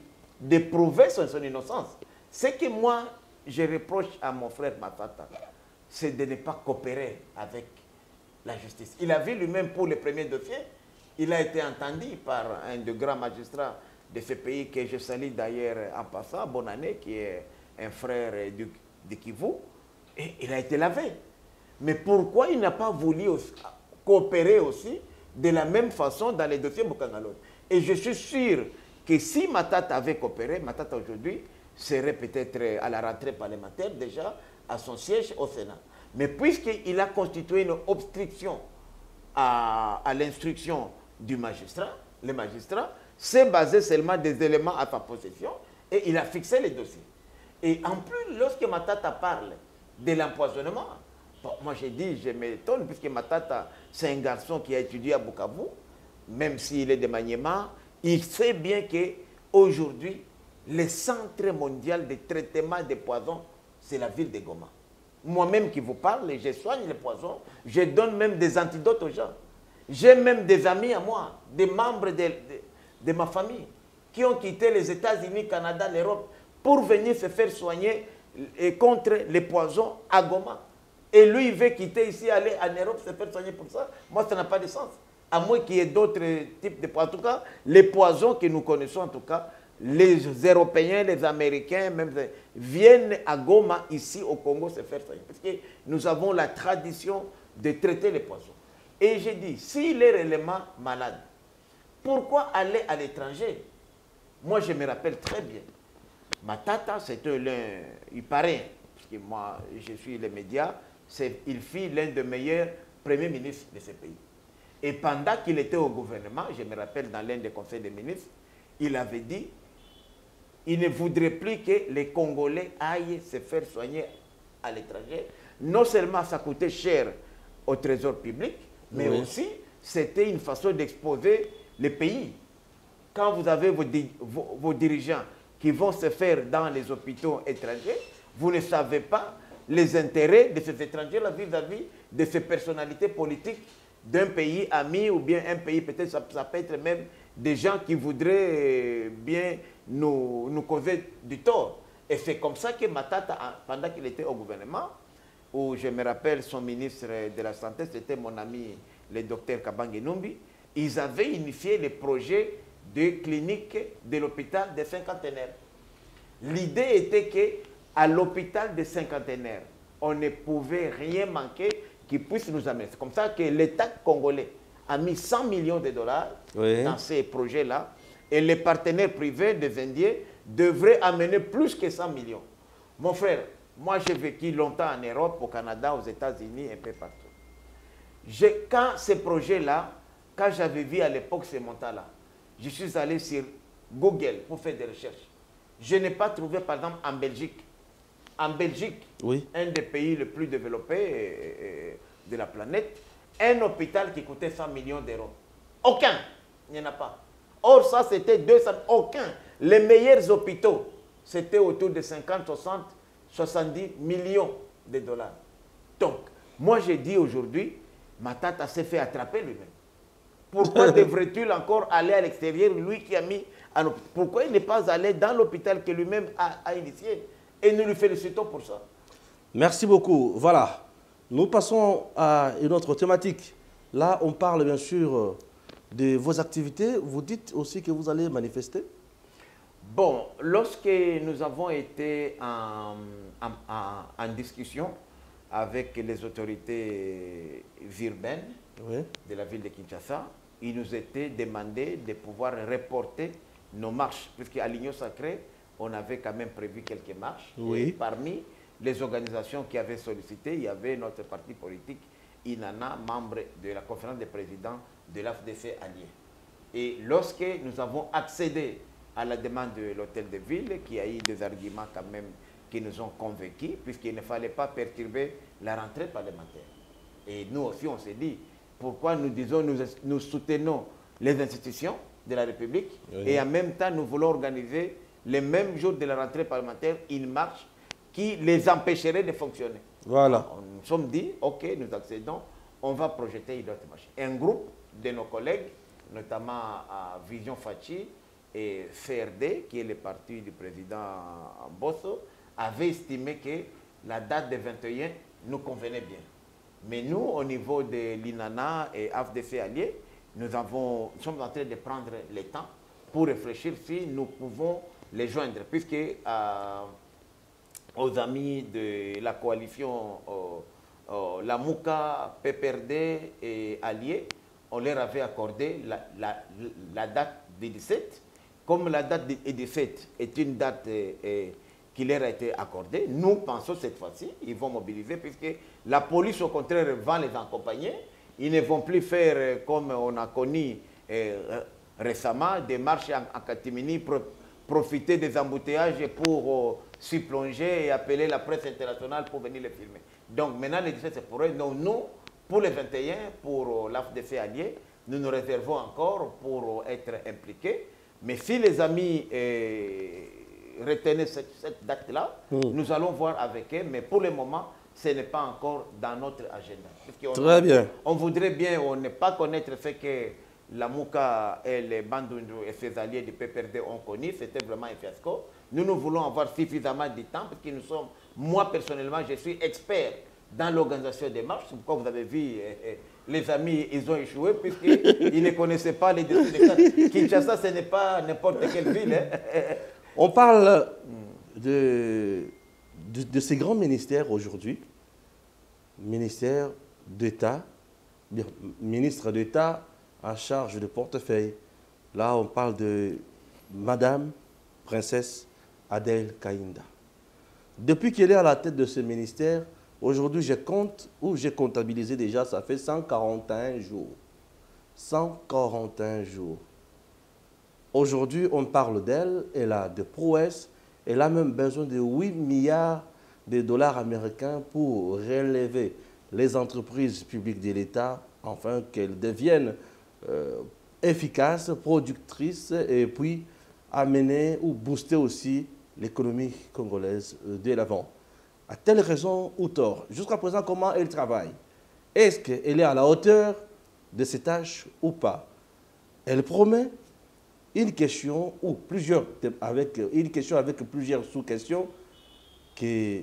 de prouver son innocence. Ce que moi, je reproche à mon frère Matata, c'est de ne pas coopérer avec la justice. Il a vu lui-même pour le premier dossier, il a été entendu par un des grands magistrats de ce pays que je salue d'ailleurs en passant, bonne année, qui est un frère de Kivu, et il a été lavé. Mais pourquoi il n'a pas voulu coopérer aussi de la même façon dans les dossiers Bukangalozo? Et je suis sûr que si Matata avait coopéré, Matata aujourd'hui serait peut-être à la rentrée parlementaire déjà à son siège au Sénat. Mais puisqu'il a constitué une obstruction à l'instruction du magistrat, le magistrat s'est basé seulement des éléments à sa possession et il a fixé les dossiers. Et en plus, lorsque Matata parle de l'empoisonnement, bon, moi j'ai dit, je m'étonne, puisque Matata, c'est un garçon qui a étudié à Bukavu, même s'il est de Maniema, il sait bien qu'aujourd'hui, le centre mondial de traitement des poisons, c'est la ville de Goma. Moi-même qui vous parle, je soigne les poisons, je donne même des antidotes aux gens. J'ai même des amis à moi, des membres de ma famille, qui ont quitté les États-Unis, Canada, l'Europe, pour venir se faire soigner contre les poisons à Goma. Et lui, il veut quitter ici, aller en Europe, se faire soigner pour ça. Moi, ça n'a pas de sens. À moins qu'il y ait d'autres types de poisons. En tout cas, les poisons que nous connaissons, en tout cas, les Européens, les Américains, même, viennent à Goma, ici au Congo, se faire soigner. Parce que nous avons la tradition de traiter les poisons. Et j'ai dit, s'il est réellement malade, pourquoi aller à l'étranger? Moi, je me rappelle très bien. Matata, c'était l'un, il paraît, parce que moi, je suis les médias, il fut l'un des meilleurs premiers ministres de ce pays. Et pendant qu'il était au gouvernement, je me rappelle dans l'un des conseils des ministres, il avait dit, il ne voudrait plus que les Congolais aillent se faire soigner à l'étranger. Non seulement ça coûtait cher au trésor public, mais aussi c'était une façon d'exposer le pays. Quand vous avez vos dirigeants qui vont se faire dans les hôpitaux étrangers, vous ne savez pas les intérêts de ces étrangers-là vis-à-vis de ces personnalités politiques d'un pays ami ou bien un pays, peut-être ça peut être même des gens qui voudraient bien nous causer du tort. Et c'est comme ça que Matata, pendant qu'il était au gouvernement, où je me rappelle son ministre de la Santé, c'était mon ami le docteur Kabange Numbi, ils avaient initié le projet de clinique de l'hôpital des cinquantenaires. L'idée était qu'à l'hôpital des cinquantenaires, on ne pouvait rien manquer qui puisse nous amener. C'est comme ça que l'État congolais a mis 100 millions de dollars dans ces projets-là et les partenaires privés des Indiens devraient amener plus que 100 millions. Mon frère, moi j'ai vécu longtemps en Europe, au Canada, aux États-Unis, un peu partout. Quand ces projets-là, quand j'avais vu à l'époque ces montants-là, je suis allé sur Google pour faire des recherches. Je n'ai pas trouvé, par exemple, en Belgique, un des pays les plus développés de la planète, un hôpital qui coûtait 100 millions d'euros. Aucun, il n'y en a pas. Or, ça, c'était 200, aucun. Les meilleurs hôpitaux, c'était autour de 50, 60, 70 millions de dollars. Donc, moi, j'ai dit aujourd'hui, Matata s'est fait attraper lui-même. Pourquoi devrait-il encore aller à l'extérieur, lui qui a mis... Pourquoi il n'est pas allé dans l'hôpital que lui-même a initié? Et nous lui félicitons pour ça. Merci beaucoup. Voilà. Nous passons à une autre thématique. Là, on parle bien sûr de vos activités. Vous dites aussi que vous allez manifester? Bon, lorsque nous avons été en discussion avec les autorités urbaines de la ville de Kinshasa, il nous était demandé de pouvoir reporter nos marches, puisqu'à l'Union Sacrée, on avait quand même prévu quelques marches. Et parmi les organisations qui avaient sollicité, il y avait notre parti politique, INANA, membre de la conférence des présidents de l'AFDC allié. Et lorsque nous avons accédé à la demande de l'hôtel de ville, qui a eu des arguments quand même qui nous ont convaincus, puisqu'il ne fallait pas perturber la rentrée parlementaire. Et nous aussi, on s'est dit, pourquoi nous disons, nous soutenons les institutions de la République et en même temps, nous voulons organiser les mêmes jours de la rentrée parlementaire une marche qui les empêcherait de fonctionner. Voilà. Nous nous sommes dit, ok, nous accédons, on va projeter une autre marche. Un groupe de nos collègues, notamment à Vision Fachi et CRD, qui est le parti du président Bosso, avait estimé que la date de 21 nous convenait bien. Mais nous, au niveau de l'INANA et AFDC alliés, nous sommes en train de prendre le temps pour réfléchir si nous pouvons les joindre, puisque aux amis de la coalition, la MOUCA, PPRD et alliés, on leur avait accordé la date du 17. Comme la date du 17 est une date qui leur a été accordée, nous pensons cette fois-ci, ils vont mobiliser, puisque la police, au contraire, va les accompagner. Ils ne vont plus faire, comme on a connu récemment, des marches en catimini, profiter des embouteillages pour s'y plonger et appeler la presse internationale pour venir les filmer. Donc maintenant, les 17, c'est pour eux. Donc nous, pour les 21, pour l'AFDC allié, nous nous réservons encore pour être impliqués. Mais si les amis retenaient cette date-là, nous allons voir avec eux. Mais pour le moment, ce n'est pas encore dans notre agenda. Très bien. On voudrait bien, on n'est pas connaître ce que la Mouka et les Bandundu et ses alliés du PPRD ont connu. C'était vraiment un fiasco. Nous voulons avoir suffisamment de temps parce que nous sommes, moi personnellement, je suis expert dans l'organisation des marches. C'est pourquoi vous avez vu, les amis, ils ont échoué puisqu'ils ne connaissaient pas les décisions de classe. Kinshasa, ce n'est pas n'importe quelle ville. Hein. On parle de ces grands ministères aujourd'hui. Ministère d'État, ministre d'État en charge de portefeuille. Là, on parle de Madame Princesse Adèle Kaïnda. Depuis qu'elle est à la tête de ce ministère, aujourd'hui, j'ai comptabilisé déjà, ça fait 141 jours. 141 jours. Aujourd'hui, on parle d'elle, elle a des prouesses, elle a même besoin de 8 milliards de dollars américains pour relever les entreprises publiques de l'État, afin qu'elles deviennent efficaces, productrices, et puis amener ou booster aussi l'économie congolaise de l'avant. A-t-elle raison ou tort? Jusqu'à présent, comment elle travaille? Est-ce qu'elle est à la hauteur de ses tâches ou pas? Elle promet une question ou plusieurs, avec plusieurs sous-questions que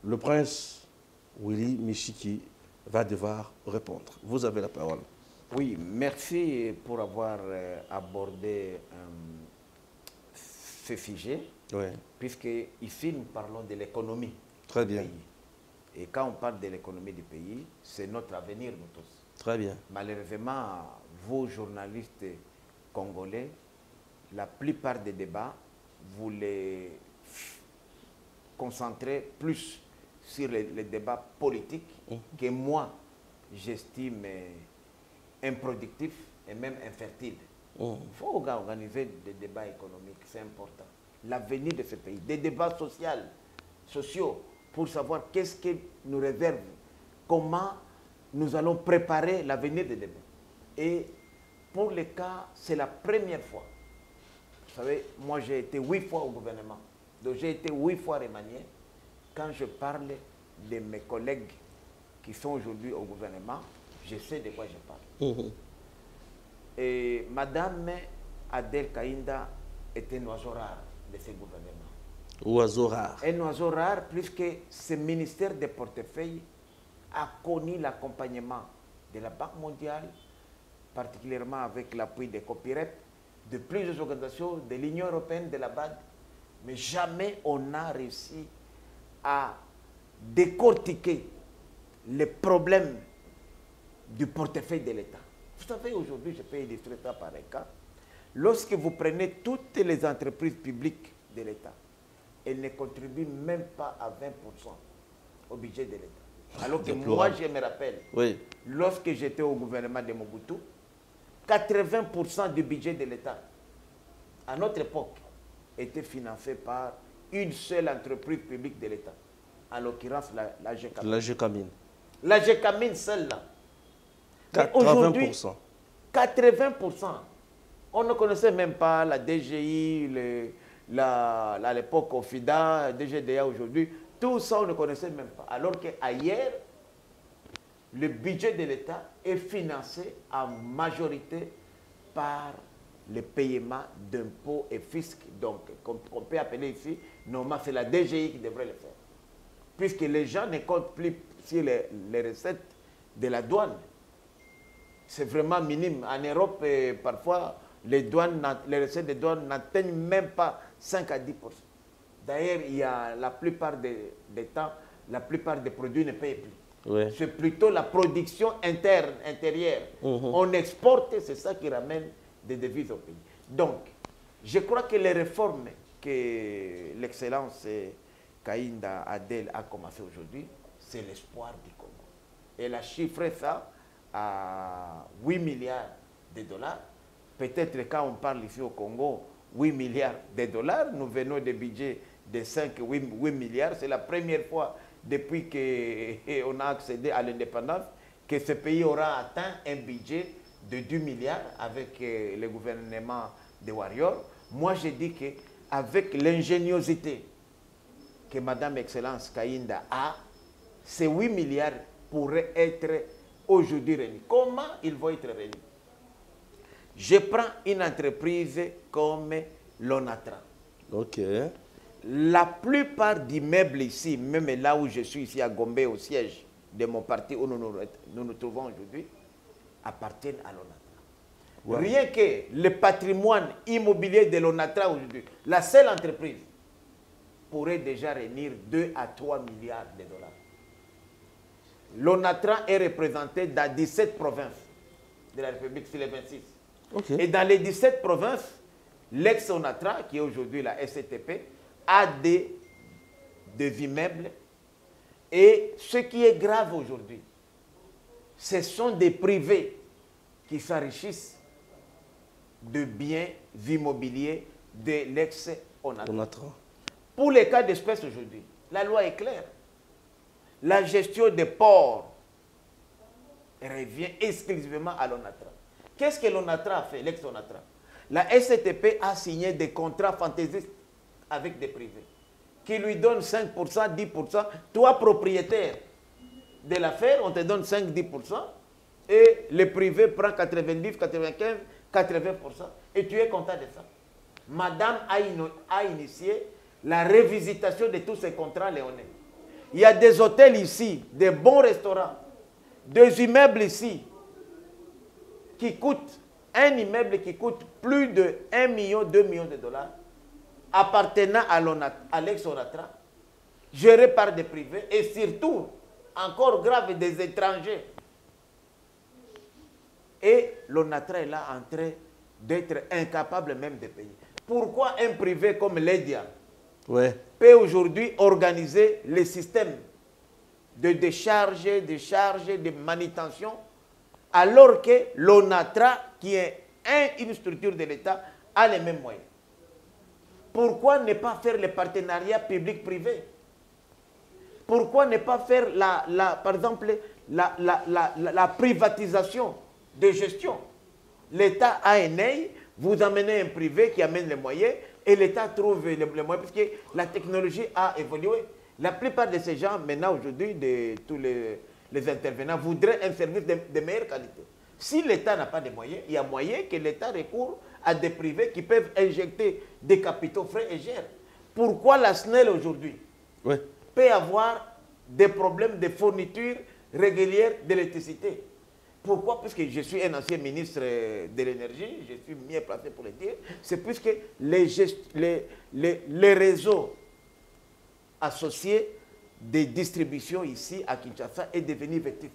le prince Willy Michiki va devoir répondre. Vous avez la parole. Oui, merci pour avoir abordé ce sujet, Oui. puisque ici nous parlons de l'économie. Très bien. Du pays. Et quand on parle de l'économie du pays, c'est notre avenir, nous tous. Très bien. Malheureusement, vous, journalistes congolais, la plupart des débats, vous les concentrez plus sur les débats politiques que moi, j'estime improductifs et même infertiles. Il faut organiser des débats économiques, c'est important. L'avenir de ce pays, des débats sociaux, pour savoir qu'est-ce que nous réserve, comment nous allons préparer l'avenir de demain. Et pour les cas, c'est la première fois. Vous savez, moi j'ai été 8 fois au gouvernement, donc j'ai été 8 fois remanié. Quand je parle de mes collègues qui sont aujourd'hui au gouvernement, je sais de quoi je parle. Et Madame Adèle Kaïnda est un oiseau rare de ce gouvernement. Oiseau rare. Un oiseau rare, puisque ce ministère des portefeuilles a connu l'accompagnement de la Banque mondiale, particulièrement avec l'appui des COPIREP, de plusieurs organisations, de l'Union européenne, de la BAD, mais jamais on n'a réussi à décortiquer les problèmes du portefeuille de l'État. Vous savez, aujourd'hui, je peux illustrer ça par un cas. Lorsque vous prenez toutes les entreprises publiques de l'État, elles ne contribuent même pas à 20% au budget de l'État. Alors que moi, je me rappelle, oui, lorsque j'étais au gouvernement de Mobutu, 80% du budget de l'État, à notre époque, était financé par une seule entreprise publique de l'État, en l'occurrence la GECAMINE. La GECAMINE. La GECAMINE seule là. 80%. 80%. On ne connaissait même pas la DGI, à l'époque OFIDA, DGDA aujourd'hui. Tout ça, on ne connaissait même pas. Alors qu'ailleurs, le budget de l'État est financé en majorité par le paiement d'impôts et fiscs. Donc, on peut appeler ici, normalement, c'est la DGI qui devrait le faire. Puisque les gens ne comptent plus sur les recettes de la douane. C'est vraiment minime. En Europe, parfois, les recettes des douanes n'atteignent même pas 5 à 10%. D'ailleurs, il y a la plupart des temps, la plupart des produits ne payent plus. Oui. C'est plutôt la production intérieure. On exporte, c'est ça qui ramène des devises au pays. Donc, je crois que les réformes que l'excellence Kaïnda Adèle a commencé aujourd'hui, c'est l'espoir du Congo. Elle a chiffré ça à 8 milliards de dollars. Peut-être quand on parle ici au Congo, 8 milliards de dollars, nous venons des budgets de 8 milliards. C'est la première fois depuis qu'on a accédé à l'indépendance que ce pays aura atteint un budget de 10 milliards avec le gouvernement de Warrior. Moi, je dis qu'avec l'ingéniosité que Madame Excellence Kainda a, ces 8 milliards pourraient être aujourd'hui réunis. Comment ils vont être réunis? Je prends une entreprise comme l'ONATRA. Ok. La plupart d'immeubles ici, même là où je suis ici à Gombe, au siège de mon parti où nous nous trouvons aujourd'hui, appartiennent à l'ONATRA. Ouais. Rien que le patrimoine immobilier de l'ONATRA aujourd'hui, la seule entreprise pourrait déjà réunir 2 à 3 milliards de dollars. L'ONATRA est représenté dans 17 provinces de la République sur les 26. Okay. Et dans les 17 provinces, l'ex-ONATRA, qui est aujourd'hui la SCTP, a des immeubles. Et ce qui est grave aujourd'hui, ce sont des privés qui s'enrichissent de biens immobiliers de l'ex-ONATRA. Pour les cas d'espèce aujourd'hui, la loi est claire. La gestion des ports revient exclusivement à l'ONATRA. Qu'est-ce que l'ONATRA a fait, l'ex-ONATRA? La SCTP a signé des contrats fantaisistes avec des privés qui lui donnent 5%, 10%. Toi, propriétaire de l'affaire, on te donne 5-10% et le privé prend 90, 95, 80% et tu es content de ça. Madame a initié la révisitation de tous ces contrats léonais. Il y a des hôtels ici, des bons restaurants, des immeubles ici qui coûtent, un immeuble qui coûte plus de 1 million, 2 millions de dollars, appartenant à l'ex-ONATRA, géré par des privés et surtout, encore grave, des étrangers. Et l'ONATRA est là en train d'être incapable même de payer. Pourquoi un privé comme l'EDIA peut aujourd'hui organiser les systèmes de décharge, de manutention, alors que l'ONATRA, qui est une structure de l'État, a les mêmes moyens? Pourquoi ne pas faire le partenariat public-privé? Pourquoi ne pas faire, par exemple, la privatisation de gestion? L'État a un œil, vous amenez un privé qui amène les moyens et l'État trouve les moyens puisque la technologie a évolué. La plupart de ces gens, maintenant, aujourd'hui, de tous les intervenants, voudraient un service de meilleure qualité. Si l'État n'a pas de moyens, il y a moyen que l'État recourt à des privés qui peuvent injecter des capitaux frais et gèrent. Pourquoi la SNEL aujourd'hui peut avoir des problèmes de fourniture régulière d'électricité? Pourquoi? Puisque je suis un ancien ministre de l'énergie, je suis mieux placé pour le dire. C'est puisque les réseaux associés des distributions ici à Kinshasa est devenu vétuste.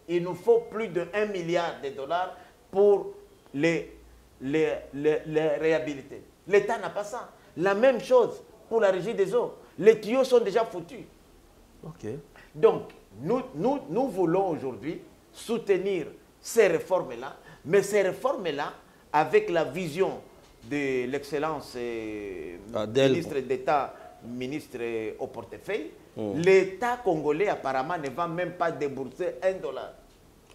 Il nous faut plus de 1 milliard de dollars pour les réhabiliter. L'État n'a pas ça. La même chose pour la régie des eaux. Les tuyaux sont déjà foutus. Donc, nous voulons aujourd'hui soutenir ces réformes-là, mais ces réformes-là, avec la vision de l'excellence ministre d'État, ministre au portefeuille, l'État congolais apparemment ne va même pas débourser $1.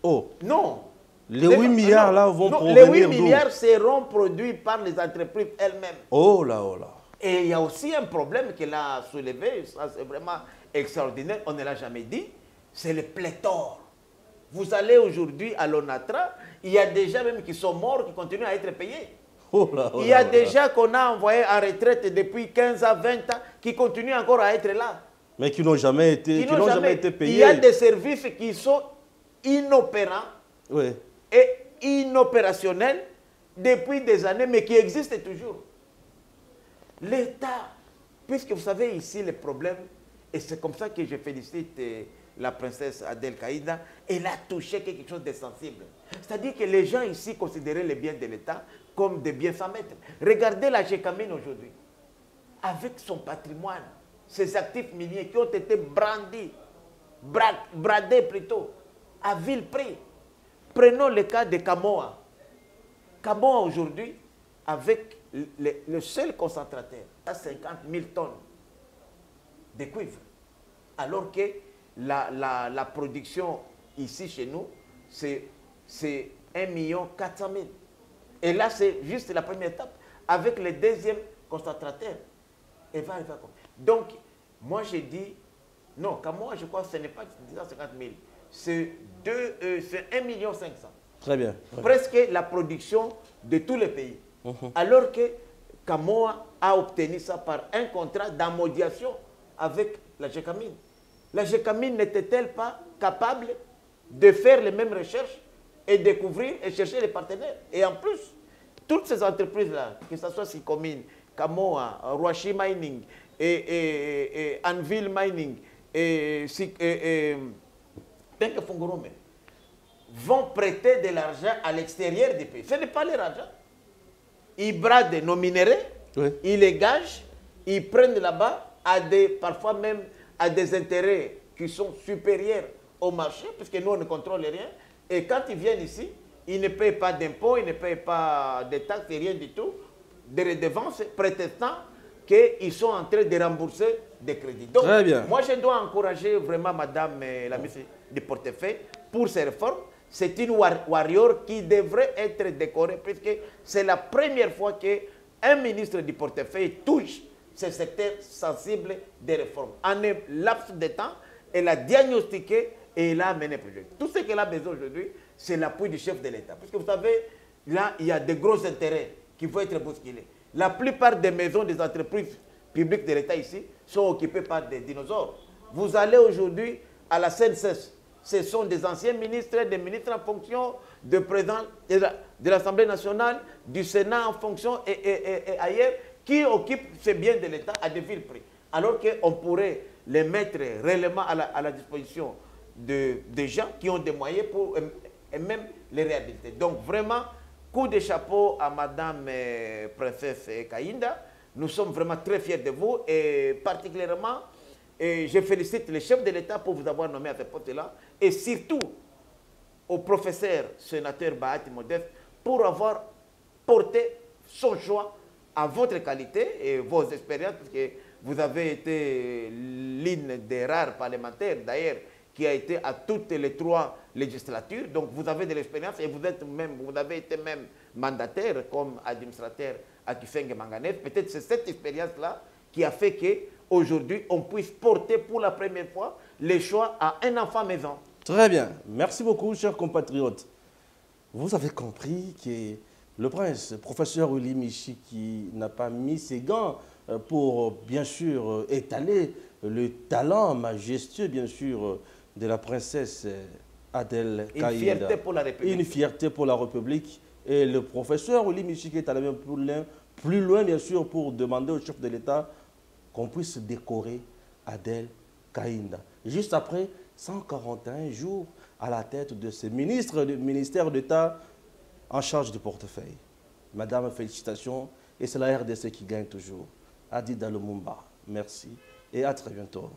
Oh. Non. Les 8 milliards là vont provenir les 8 milliards seront produits par les entreprises elles-mêmes. Oh là, oh là. Et il y a aussi un problème qu'elle a soulevé, ça c'est vraiment extraordinaire, on ne l'a jamais dit, c'est le pléthore. Vous allez aujourd'hui à l'ONATRA, il y a des gens même qui sont morts, qui continuent à être payés. Oh là, oh là, il y a des gens qu'on a envoyés en retraite depuis 15 à 20 ans, qui continuent encore à être là. Mais qui n'ont jamais été, jamais été payés. Il y a des services qui sont inopérants et inopérationnels depuis des années, mais qui existent toujours. L'État, puisque vous savez ici les problèmes, et c'est comme ça que je félicite la princesse Adèle Kaïda, elle a touché quelque chose de sensible. C'est-à-dire que les gens ici considéraient les biens de l'État comme des biens sans maître. Regardez la Gécamine aujourd'hui, avec son patrimoine, ses actifs miniers qui ont été brandis, bradés plutôt, à vil prix. Prenons le cas de Kamoa. Kamoa aujourd'hui, avec le seul concentrateur, à 50 000 tonnes de cuivre. Alors que la production ici chez nous, c'est 1,4 million. Et là, c'est juste la première étape. Avec le deuxième concentrateur, elle va arriver à combien? Donc, moi, j'ai dit, non, qu'à moi, je crois que ce n'est pas 250 000. C'est 1,5 million. Très bien. Presque la production de tous les pays. Alors que Kamoa a obtenu ça par un contrat d'amodiation avec la GECAMINE. La GECAMINE n'était-elle pas capable de faire les mêmes recherches et découvrir et chercher les partenaires? Et en plus, toutes ces entreprises-là, que ce soit Sicomine, Kamoa, Ruashi Mining, et Anvil Mining, et Tenke Fongorome, vont prêter de l'argent à l'extérieur du pays. Ce n'est pas leur argent. Ils bradent nos minéraux, oui. Ils les gagent, ils prennent là-bas, parfois même à des intérêts qui sont supérieurs au marché, puisque nous, on ne contrôle rien. Et quand ils viennent ici, ils ne payent pas d'impôts, ils ne payent pas de taxes, rien du tout, de redevances, prétendant qu'ils sont en train de rembourser des crédits. Donc, très bien. Moi, je dois encourager vraiment Madame la ministre du portefeuille pour ces réformes. C'est une warrior qui devrait être décorée, puisque c'est la première fois qu'un ministre du portefeuille touche ce secteur sensible des réformes. En un laps de temps, elle a diagnostiqué et elle a mené le projet. Tout ce qu'elle a besoin aujourd'hui, c'est l'appui du chef de l'État. Parce que vous savez, là, il y a de gros intérêts qui vont être bousculés. La plupart des maisons des entreprises publiques de l'État ici sont occupées par des dinosaures. Vous allez aujourd'hui à la CNSS, ce sont des anciens ministres, des ministres en fonction, de président de l'Assemblée nationale, du Sénat en fonction et ailleurs, qui occupent ces biens de l'État à de vil prix. Alors qu'on pourrait les mettre réellement à la disposition de gens qui ont des moyens pour et même les réhabiliter. Donc vraiment, coup de chapeau à Madame Princesse Kainda. Nous sommes vraiment très fiers de vous et particulièrement, je félicite le chef de l'État pour vous avoir nommé à ce poste-là et surtout au professeur sénateur Bahati Modeste pour avoir porté son choix à votre qualité et vos expériences, parce que vous avez été l'une des rares parlementaires d'ailleurs qui a été à toutes les 3 législatures. Donc vous avez de l'expérience et vous avez été même mandataire comme administrateur à Kifenge Manganès. Peut-être c'est cette expérience-là qui a fait qu'aujourd'hui on puisse porter pour la première fois les choix à un enfant maison. Très bien. Merci beaucoup, chers compatriotes. Vous avez compris que le prince, professeur Willy Michi, qui n'a pas mis ses gants pour, bien sûr, étaler le talent majestueux, bien sûr, de la princesse Adèle Kaïda. Une fierté pour la République. Une fierté pour la République. Et le professeur Willy Michi qui est allé même plus loin, bien sûr, pour demander au chef de l'État qu'on puisse décorer Adèle Kaïda. Juste après 141 jours à la tête de ce ministère d'État en charge du portefeuille. Madame, félicitations. Et c'est la RDC qui gagne toujours. Adi Dalumumba, merci et à très bientôt.